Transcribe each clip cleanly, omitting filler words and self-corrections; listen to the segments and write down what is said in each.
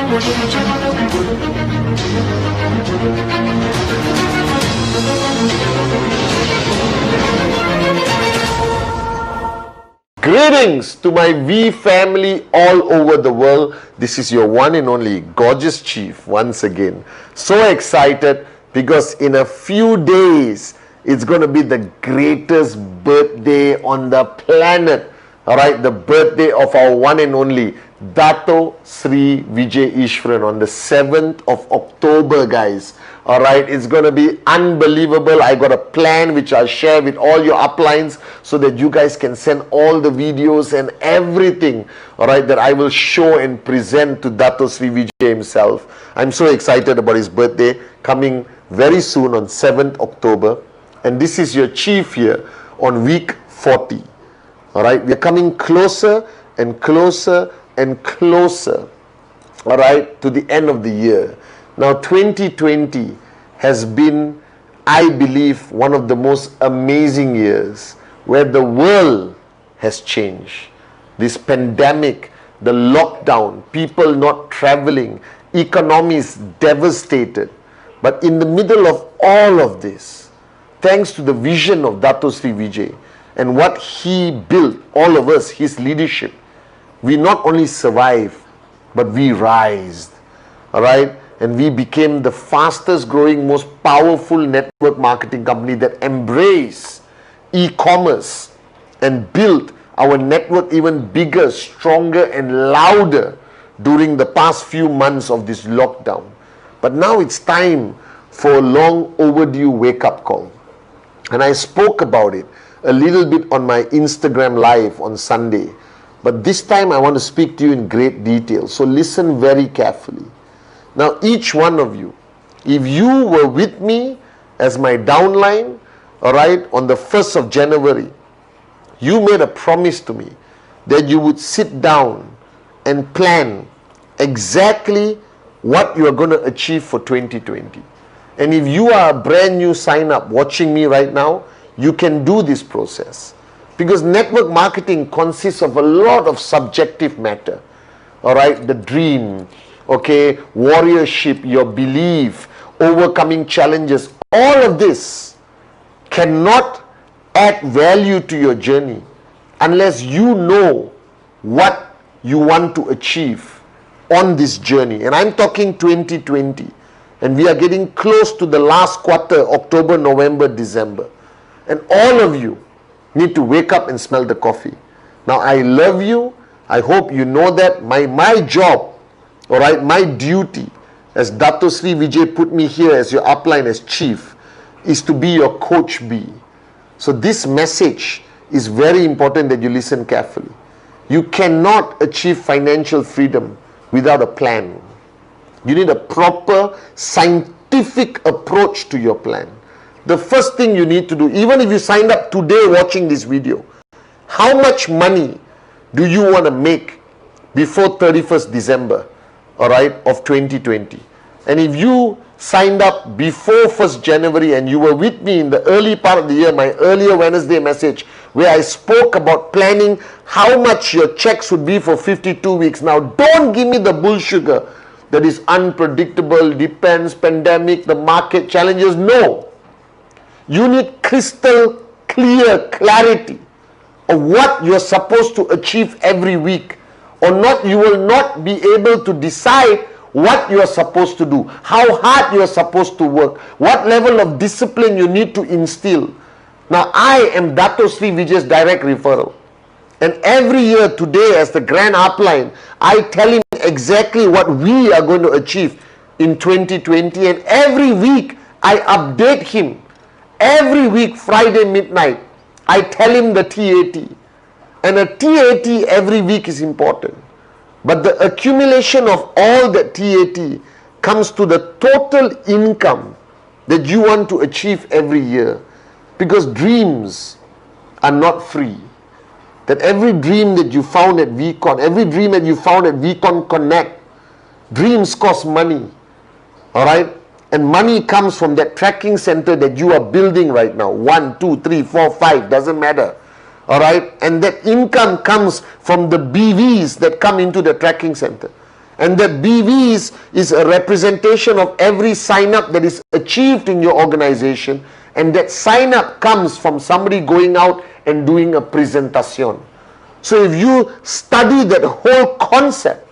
Greetings to my V family all over the world. This is your one and only gorgeous chief once again. So excited because in a few days it's going to be the greatest birthday on the planet. Alright, the birthday of our one and only Dato Sri Vijay Ishwaran on the 7th of October, guys. Alright, it's going to be unbelievable. I got a plan which I'll share with all your uplines so that you guys can send all the videos and everything, alright, that I will show and present to Dato Sri Vijay himself. I'm so excited about his birthday coming very soon on 7th October. And this is your chief here on week 40. Alright, we're coming closer and closer and closer, alright, to the end of the year. Now 2020 has been, I believe, one of the most amazing years where the world has changed. This pandemic, the lockdown, people not traveling, economies devastated. But in the middle of all of this, thanks to the vision of Dato Sri Vijay and what he built, all of us, his leadership, we not only survived, but we rised, all right? And we became the fastest growing, most powerful network marketing company that embraced e-commerce and built our network even bigger, stronger and louder during the past few months of this lockdown. But now it's time for a long overdue wake-up call. And I spoke about it a little bit on my Instagram live on Sunday. But this time I want to speak to you in great detail. So listen very carefully. Now each one of you, if you were with me as my downline, alright, on the 1st of January, you made a promise to me that you would sit down and plan exactly what you are going to achieve for 2020. And if you are a brand new sign up watching me right now, you can do this process. Because network marketing consists of a lot of subjective matter. Alright, the dream, okay, warriorship, your belief, overcoming challenges, all of this cannot add value to your journey unless you know what you want to achieve on this journey. And I'm talking 2020. And we are getting close to the last quarter, October, November, December. And all of you need to wake up and smell the coffee. Now, I love you. I hope you know that my job, all right, my duty as Dato Sri Vijay put me here as your upline as chief is to be your coach B. So this message is very important that you listen carefully. You cannot achieve financial freedom without a plan. You need a proper scientific approach to your plan. The first thing you need to do, even if you signed up today watching this video, how much money do you want to make before 31st December, all right, of 2020? And if you signed up before 1st January and you were with me in the early part of the year, my earlier Wednesday message, where I spoke about planning how much your checks would be for 52 weeks. Now, don't give me the bull sugar that is unpredictable, depends, pandemic, the market challenges. No. You need crystal clear clarity of what you're supposed to achieve every week. Or not, you will not be able to decide what you are supposed to do, how hard you are supposed to work, what level of discipline you need to instill. Now, I am Dato Sri Vijay's direct referral. And every year today, as the grand upline, I tell him exactly what we are going to achieve in 2020. And every week, I update him. Every week, Friday midnight, I tell him the TAT. And a TAT every week is important. But the accumulation of all that TAT comes to the total income that you want to achieve every year. Because dreams are not free. That every dream that you found at VCon, every dream that you found at VCon Connect, dreams cost money. Alright? And money comes from that tracking center that you are building right now. 1, 2, 3, 4, 5, doesn't matter. Alright? And that income comes from the BVs that come into the tracking center. And that BVs is a representation of every sign up that is achieved in your organization, and that sign up comes from somebody going out and doing a presentation. So if you study that whole concept,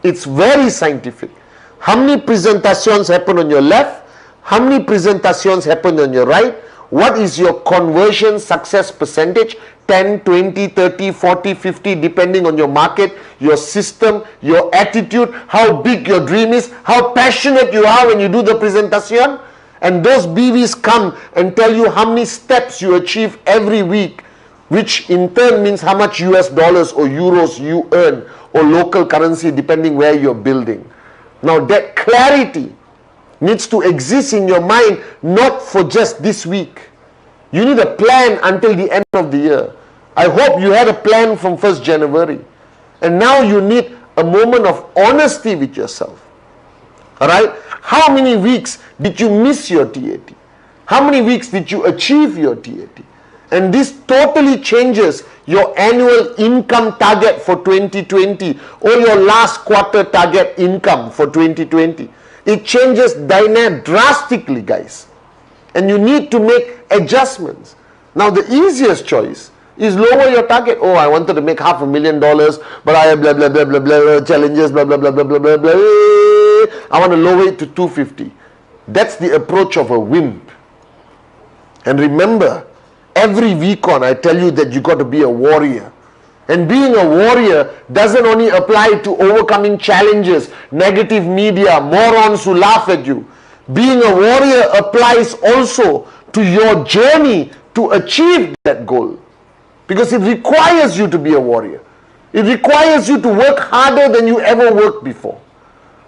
it's very scientific. How many presentations happen on your left? How many presentations happen on your right? What is your conversion success percentage? 10, 20, 30, 40, 50, depending on your market, your system, your attitude, how big your dream is, how passionate you are when you do the presentation. And those BVs come and tell you how many steps you achieve every week, which in turn means how much US dollars or euros you earn, or local currency, depending where you're building. Now that clarity needs to exist in your mind, not for just this week. You need a plan until the end of the year. I hope you had a plan from 1st January. And now you need a moment of honesty with yourself. Alright? How many weeks did you miss your TAT? How many weeks did you achieve your TAT? And this totally changes your annual income target for 2020 or your last quarter target income for 2020. It changes dynamic drastically, guys. And you need to make adjustments. Now the easiest choice is lower your target. Oh, I wanted to make $500,000, but I have blah blah blah blah blah challenges, blah blah blah blah blah blah blah. I want to lower it to 250. That's the approach of a wimp. And remember, every week on, I tell you that you got to be a warrior. And being a warrior doesn't only apply to overcoming challenges, negative media, morons who laugh at you. Being a warrior applies also to your journey to achieve that goal. Because it requires you to be a warrior. It requires you to work harder than you ever worked before.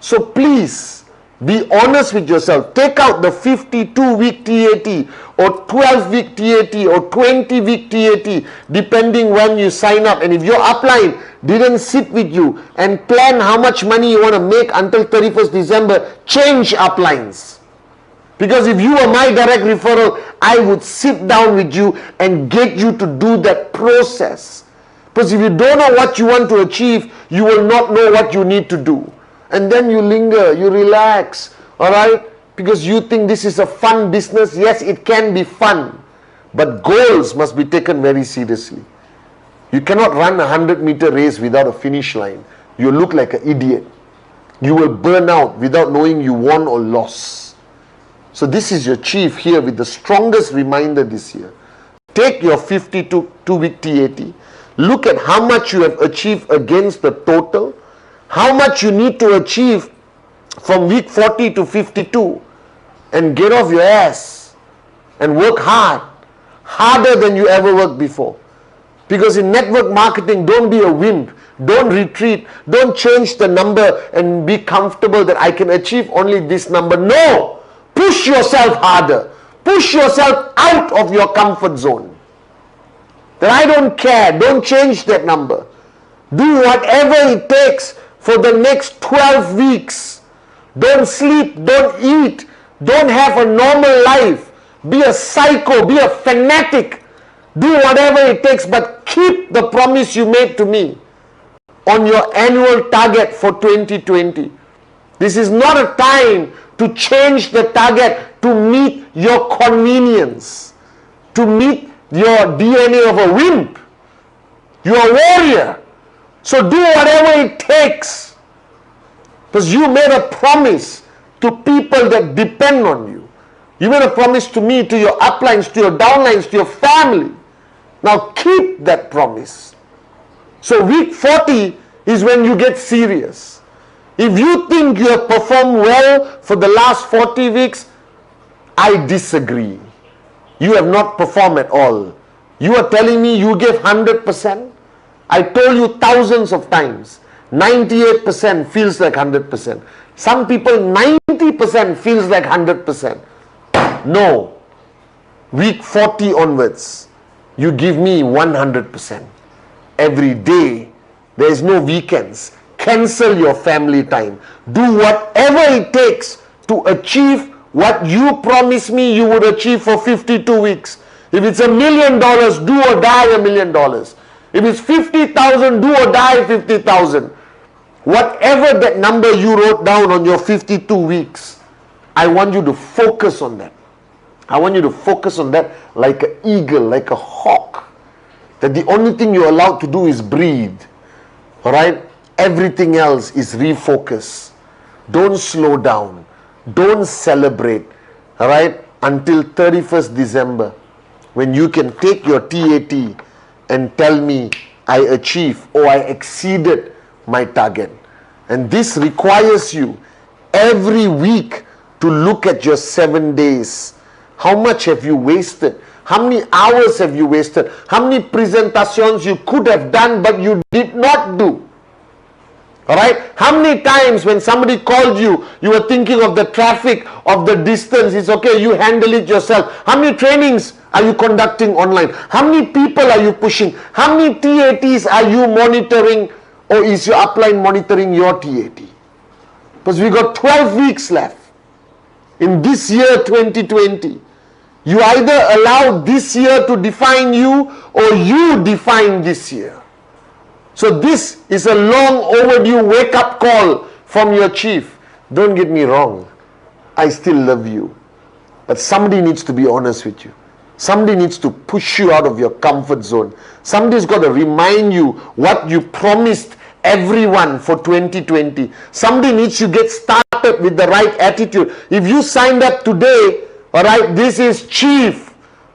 So please, be honest with yourself. Take out the 52-week TAT or 12-week TAT or 20-week TAT, depending when you sign up. And if your upline didn't sit with you and plan how much money you want to make until 31st December, change uplines. Because if you were my direct referral, I would sit down with you and get you to do that process. Because if you don't know what you want to achieve, you will not know what you need to do. And then you linger, you relax, alright? Because you think this is a fun business. Yes, it can be fun. But goals must be taken very seriously. You cannot run a 100-meter race without a finish line. You look like an idiot. You will burn out without knowing you won or lost. So this is your chief here with the strongest reminder this year. Take your 52-week TAT. Look at how much you have achieved against the total. How much you need to achieve from week 40 to 52. And get off your ass. And work hard. Harder than you ever worked before. Because in network marketing, don't be a wimp. Don't retreat. Don't change the number and be comfortable that I can achieve only this number. No! Push yourself harder. Push yourself out of your comfort zone. That I don't care. Don't change that number. Do whatever it takes for the next 12 weeks. Don't sleep. Don't eat. Don't have a normal life. Be a psycho. Be a fanatic. Do whatever it takes, but keep the promise you made to me on your annual target for 2020. This is not a time to change the target to meet your convenience, to meet your DNA of a wimp. You're a warrior. So do whatever it takes. Because you made a promise to people that depend on you. You made a promise to me, to your uplines, to your downlines, to your family. Now keep that promise. So week 40 is when you get serious. If you think you have performed well for the last 40 weeks, I disagree. You have not performed at all. You are telling me you gave 100%? I told you thousands of times, 98% feels like 100%. Some people 90% feels like 100%. No. Week 40 onwards, you give me 100%. Every day, there is no weekends. Cancel your family time. Do whatever it takes to achieve what you promised me you would achieve for 52 weeks. If it's $1 million, do or die $1 million. If it's 50,000, do or die 50,000. Whatever that number you wrote down on your 52 weeks, I want you to focus on that. I want you to focus on that like an eagle, like a hawk. That the only thing you're allowed to do is breathe. Alright? Everything else is refocus. Don't slow down. Don't celebrate. Alright? Until 31st December. When you can take your TAT and tell me, I achieved or I exceeded my target. And this requires you every week to look at your 7 days. How much have you wasted? How many hours have you wasted? How many presentations you could have done but you did not do? Alright? How many times when somebody called you, you were thinking of the traffic, of the distance, it's okay, you handle it yourself. How many trainings are you conducting online? How many people are you pushing? How many TATs are you monitoring, or is your upline monitoring your TAT? Because we got 12 weeks left in this year 2020. You either allow this year to define you or you define this year. So this is a long overdue wake-up call from your chief. Don't get me wrong. I still love you. But somebody needs to be honest with you. Somebody needs to push you out of your comfort zone. Somebody's got to remind you what you promised everyone for 2020. Somebody needs to get started with the right attitude. If you signed up today, alright, this is chief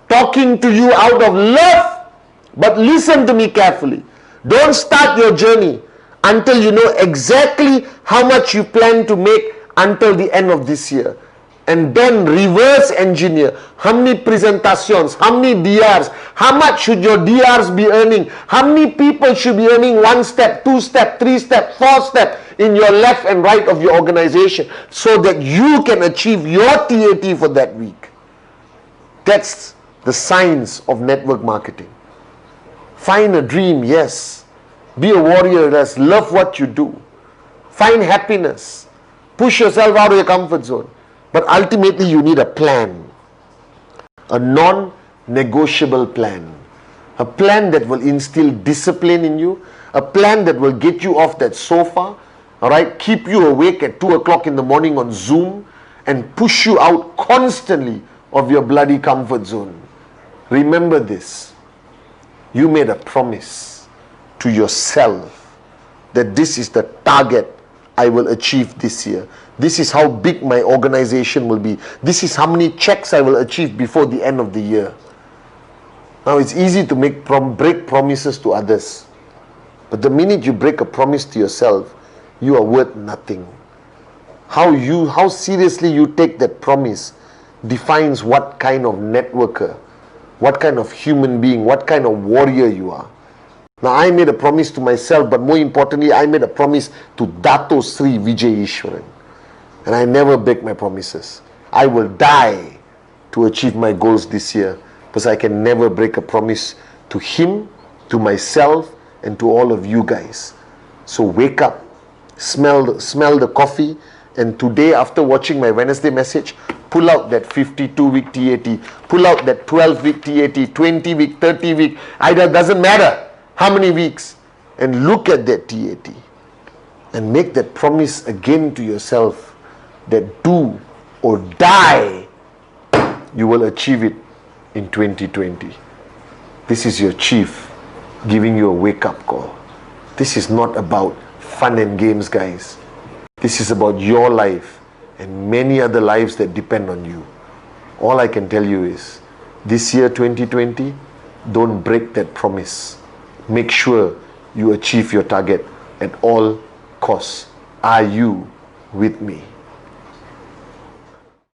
talking to you out of love. But listen to me carefully. Don't start your journey until you know exactly how much you plan to make until the end of this year. And then reverse engineer how many presentations, how many DRs, how much should your DRs be earning, how many people should be earning 1 step, 2 step, 3 step, 4 step in your left and right of your organization so that you can achieve your TAT for that week. That's the science of network marketing. Find a dream, yes. Be a warrior, yes. Love what you do. Find happiness. Push yourself out of your comfort zone. But ultimately you need a plan. A non-negotiable plan. A plan that will instill discipline in you. A plan that will get you off that sofa. Alright, keep you awake at 2 o'clock in the morning on Zoom and push you out constantly of your bloody comfort zone. Remember this. You made a promise to yourself that this is the target I will achieve this year. This is how big my organization will be. This is how many checks I will achieve before the end of the year. Now it's easy to break promises to others. But the minute you break a promise to yourself, you are worth nothing. How seriously you take that promise defines what kind of networker, what kind of human being, what kind of warrior you are. Now I made a promise to myself, but more importantly, I made a promise to Dato Sri Vijay Ishwaran. And I never break my promises. I will die to achieve my goals this year because I can never break a promise to him, to myself, and to all of you guys. So wake up, smell the coffee, and today after watching my Wednesday message, pull out that 52-week TAT, pull out that 12-week TAT, 20-week, 30-week, either doesn't matter how many weeks, and look at that TAT and make that promise again to yourself that do or die, you will achieve it in 2020. This is your chief giving you a wake-up call. This is not about fun and games, guys. This is about your life and many other lives that depend on you. All I can tell you is, this year 2020, don't break that promise. Make sure you achieve your target at all costs. Are you with me?